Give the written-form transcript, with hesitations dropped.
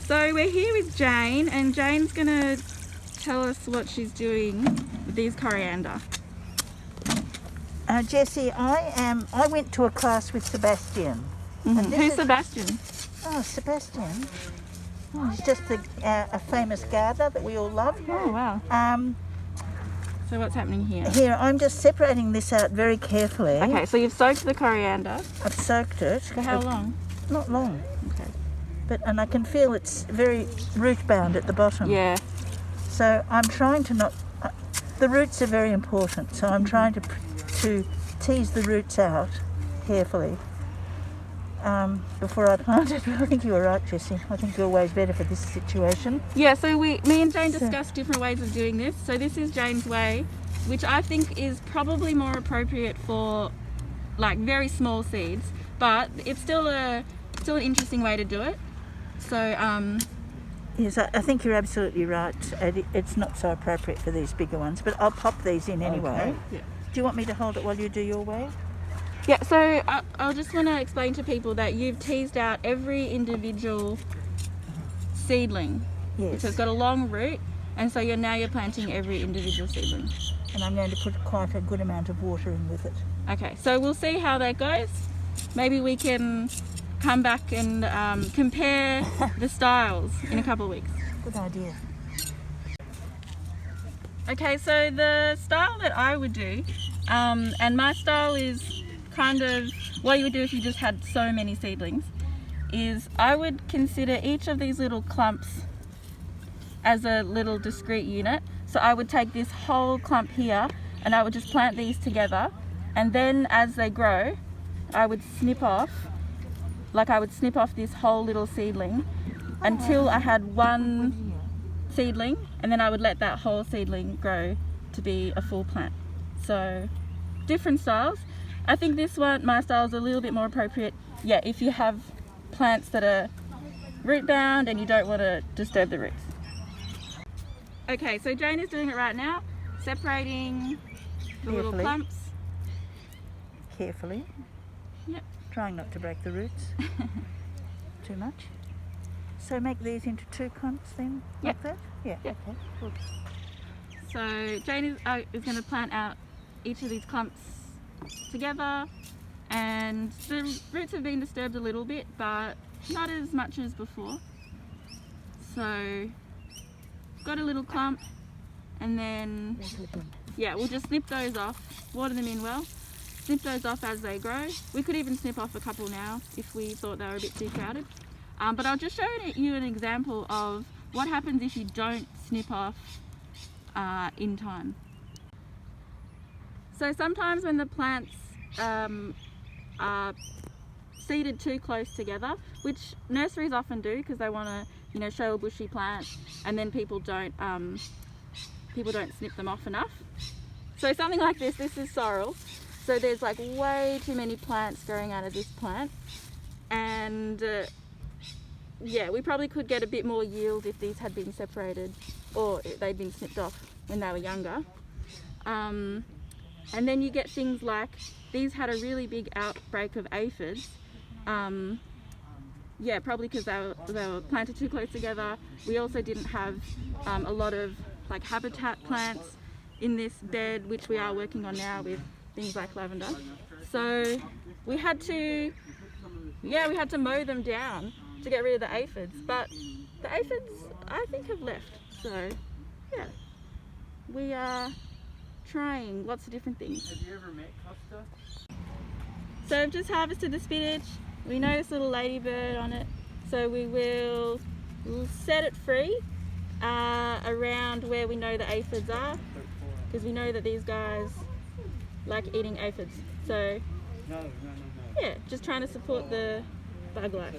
So we're here with Jane, and Jane's gonna tell us what she's doing with these coriander. Jessie, I went to a class with Sebastian. Mm-hmm. Who's Sebastian? Oh, Sebastian. Oh, he's just a famous gardener that we all love. Oh, wow. So what's happening here? Here, I'm just separating this out very carefully. Okay, so you've soaked the coriander. I've soaked it. For how long? Not long. Okay. And I can feel it's very root bound at the bottom. Yeah. So I'm trying to not... the roots are very important, so I'm trying to tease the roots out carefully before I plant it. I think you were right, Jessie. I think your way's better for this situation. Yeah, so me and Jane discussed different ways of doing this. So this is Jane's way, which I think is probably more appropriate for like very small seeds, but it's still an interesting way to do it. So yes, I think you're absolutely right. It's not so appropriate for these bigger ones, but I'll pop these in anyway. Okay. Yeah. Do you want me to hold it while you do your way? Yeah, so I'll just want to explain to people that you've teased out every individual seedling. Yes. So it's got a long root, and so you're planting every individual seedling. And I'm going to put quite a good amount of water in with it. Okay, so we'll see how that goes. Maybe we can come back and compare the styles in a couple of weeks. Good idea. Okay, so the style that I would do, and my style is kind of what you would do if you just had so many seedlings, is I would consider each of these little clumps as a little discrete unit. So I would take this whole clump here and I would just plant these together, and then as they grow I would snip off this whole little seedling until I had one seedling, and then I would let that whole seedling grow to be a full plant. So different styles. I think this one, my style, is a little bit more appropriate, yeah, if you have plants that are root bound and you don't want to disturb the roots. Okay, so Jane is doing it right now, separating the little clumps. Carefully. Yep. Trying not to break the roots too much. So make these into two clumps then, like that? Yeah. Yep. Okay, good. So Jane is going to plant out each of these clumps together, and the roots have been disturbed a little bit, but not as much as before. So got a little clump, and then yeah, we'll just snip those off, water them in well, snip those off as they grow. We could even snip off a couple now if we thought they were a bit too crowded. But I'll just show you an example of what happens if you don't snip off in time. So sometimes when the plants are seeded too close together, which nurseries often do because they want to, show a bushy plant, and then people don't snip them off enough. So something like this is sorrel. So there's like way too many plants growing out of this plant, and yeah, we probably could get a bit more yield if these had been separated or they'd been snipped off when they were younger. And then you get things like these had a really big outbreak of aphids. Yeah, probably because they were planted too close together. We also didn't have a lot of like habitat plants in this bed, which we are working on now with things like lavender. So we had to mow them down to get rid of the aphids, but the aphids I think have left. So yeah, we are trying lots of different things. Have you ever met Costa? So I've just harvested the spinach. We noticed a little ladybird on it, so we'll set it free around where we know the aphids are, because we know that these guys like eating aphids. So yeah, just trying to support the bug life.